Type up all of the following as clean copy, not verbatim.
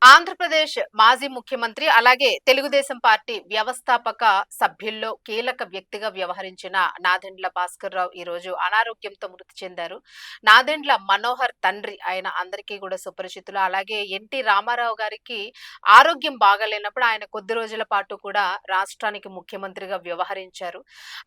ఆంధ్రప్రదేశ్ మాజీ ముఖ్యమంత్రి అలాగే తెలుగుదేశం పార్టీ వ్యవస్థాపక సభ్యుల్లో కీలక వ్యక్తిగా వ్యవహరించిన నాదెండ్ల భాస్కర్రావు ఈ రోజు అనారోగ్యంతో మృతి చెందారు. నాదెండ్ల మనోహర్ తండ్రి ఆయన అందరికీ కూడా సుపరిచితులు. అలాగే ఎన్టీ రామారావు గారికి ఆరోగ్యం బాగాలేనప్పుడు ఆయన కొద్ది రోజుల పాటు కూడా రాష్ట్రానికి ముఖ్యమంత్రిగా వ్యవహరించారు.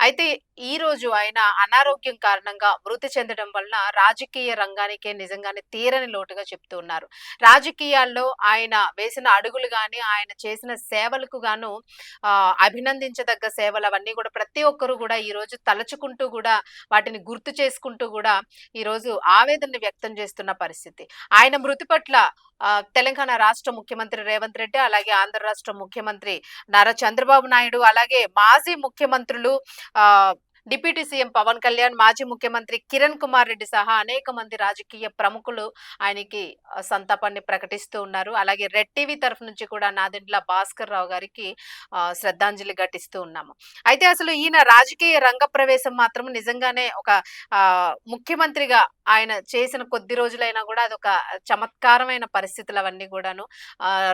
అయితే ఈ రోజు ఆయన అనారోగ్యం కారణంగా మృతి చెందడం వలన రాజకీయ రంగానికే నిజంగానే తీరని లోటుగా చెప్తూ ఉన్నారు. రాజకీయాల్లో ఆయన వేసిన అడుగులు గాని, ఆయన చేసిన సేవలకు గాను అభినందించదగ్గ సేవలు అవన్నీ కూడా ప్రతి ఒక్కరు కూడా ఈరోజు తలచుకుంటూ కూడా వాటిని గుర్తు చేసుకుంటూ కూడా ఈరోజు ఆవేదనని వ్యక్తం చేస్తున్న పరిస్థితి. ఆయన మృతి పట్ల తెలంగాణ రాష్ట్ర ముఖ్యమంత్రి రేవంత్ రెడ్డి, అలాగే ఆంధ్ర రాష్ట్ర ముఖ్యమంత్రి నారా చంద్రబాబు నాయుడు, అలాగే మాజీ ముఖ్యమంత్రులు డిప్యూటీ సీఎం పవన్ కళ్యాణ్, మాజీ ముఖ్యమంత్రి కిరణ్ కుమార్ రెడ్డి సహా అనేక మంది రాజకీయ ప్రముఖులు ఆయనకి సంతాపాన్ని ప్రకటిస్తూ ఉన్నారు. అలాగే రెడ్ టీవీ తరఫు నుంచి కూడా నాదెండ్ల భాస్కర్ రావు గారికి శ్రద్ధాంజలి ఘటిస్తూ ఉన్నాము. అయితే అసలు ఈయన రాజకీయ రంగ ప్రవేశం మాత్రం నిజంగానే ఒక ముఖ్యమంత్రిగా ఆయన చేసిన కొద్ది రోజులైనా కూడా అదొక చమత్కారమైన పరిస్థితులు అవన్నీ కూడాను.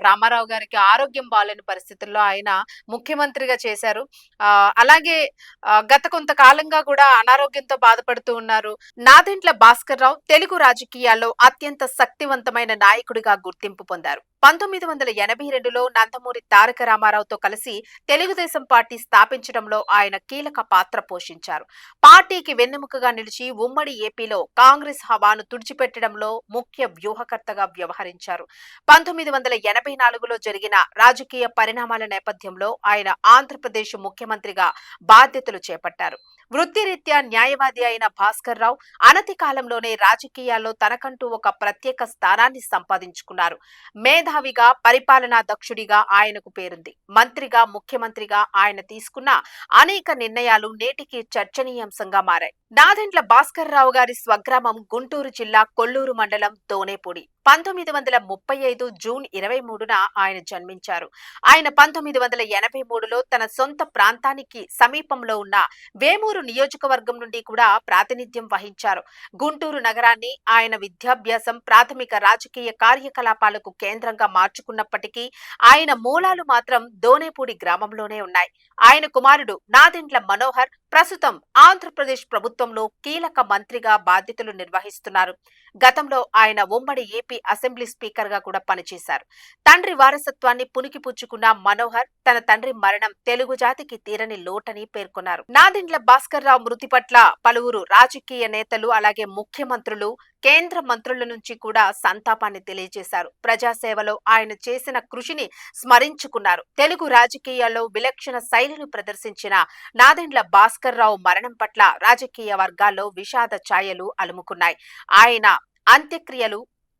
రామారావు గారికి ఆరోగ్యం బాలేని పరిస్థితుల్లో ఆయన ముఖ్యమంత్రిగా చేశారు. అలాగే గత కొంతకాలంగా కూడా అనారోగ్యంతో బాధపడుతూ ఉన్నారు. నాదెండ్ల భాస్కర్ రావు తెలుగు రాజకీయాల్లో అత్యంత శక్తివంతమైన నాయకుడిగా గుర్తింపు పొందారు. 1982లో నందమూరి తారక రామారావుతో కలిసి తెలుగుదేశం పార్టీ స్థాపించడంలో ఆయన కీలక పాత్ర పోషించారు. పార్టీకి వెన్నెముకగా నిలిచి ఉమ్మడి ఏపీలో కాంగ్రెస్ హవాను తుడిచిపెట్టడంలో ముఖ్య వ్యూహకర్తగా వ్యవహరించారు. 1984లో జరిగిన రాజకీయ పరిణామాల నేపథ్యంలో ఆయన ఆంధ్రప్రదేశ్ ముఖ్యమంత్రిగా బాధ్యతలు చేపట్టారు. వృత్తిరీత్యా న్యాయవాది అయిన భాస్కర్ రావు అనతి కాలంలోనే రాజకీయాల్లో తనకంటూ ఒక ప్రత్యేక స్థానాన్ని సంపాదించుకున్నారు. మేధావిగా, పరిపాలనా దక్షుడిగా ఆయనకు పేరుంది. మంత్రిగా, ముఖ్యమంత్రిగా ఆయన తీసుకున్న అనేక నిర్ణయాలు నేటికి చర్చనీయాంశంగా మారాయి. నాదెండ్ల భాస్కర్ రావు గారి స్వగ్రామం గుంటూరు జిల్లా కొల్లూరు మండలం దోనేపూడి. 1935 జూన్ 23న ఆయన జన్మించారు. ఆయన 1983లో తన సొంత ప్రాంతానికి సమీపంలో ఉన్న వేమూరు నియోజకవర్గం నుండి కూడా ప్రాతినిధ్యం వహించారు. గుంటూరు నగరాన్ని ఆయన విద్యాభ్యాసం, ప్రాథమిక రాజకీయ కార్యకలాపాలకు కేంద్రంగా మార్చుకున్నప్పటికీ ఆయన మూలాలు మాత్రం దోనేపూడి గ్రామంలోనే ఉన్నాయి. ఆయన కుమారుడు నాదెండ్ల మనోహర్ ప్రస్తుతం ఆంధ్రప్రదేశ్ ప్రభుత్వంలో కీలక మంత్రిగా బాధ్యతలు నిర్వహిస్తున్నారు. గతంలో ఆయన ఉమ్మడి ఏపీ అసెంబ్లీ స్పీకర్ గా కూడా పనిచేశారు. తండ్రి వారసత్వాన్ని పుణికిపుచ్చుకున్న మనోహర్ తన తండ్రి మరణం తెలుగు జాతికి తీరని లోటని పేర్కొన్నారు. నాదెండ్ల భాస్కర్ రావు మృతి పట్ల పలువురు రాజకీయ నేతలు, అలాగే ముఖ్యమంత్రులు, కేంద్ర మంత్రుల నుంచి కూడా సంతాపాన్ని తెలియజేశారు. ప్రజాసేవలో ఆయన చేసిన కృషిని స్మరించుకున్నారు. తెలుగు రాజకీయాల్లో విలక్షణ శైలిని ప్రదర్శించిన నాదెండ్ల భాస్కర్ రావు మరణం పట్ల రాజకీయ వర్గాల్లో విషాద ఛాయలు అలుముకున్నాయి. ఆయన అంత్యక్రియలు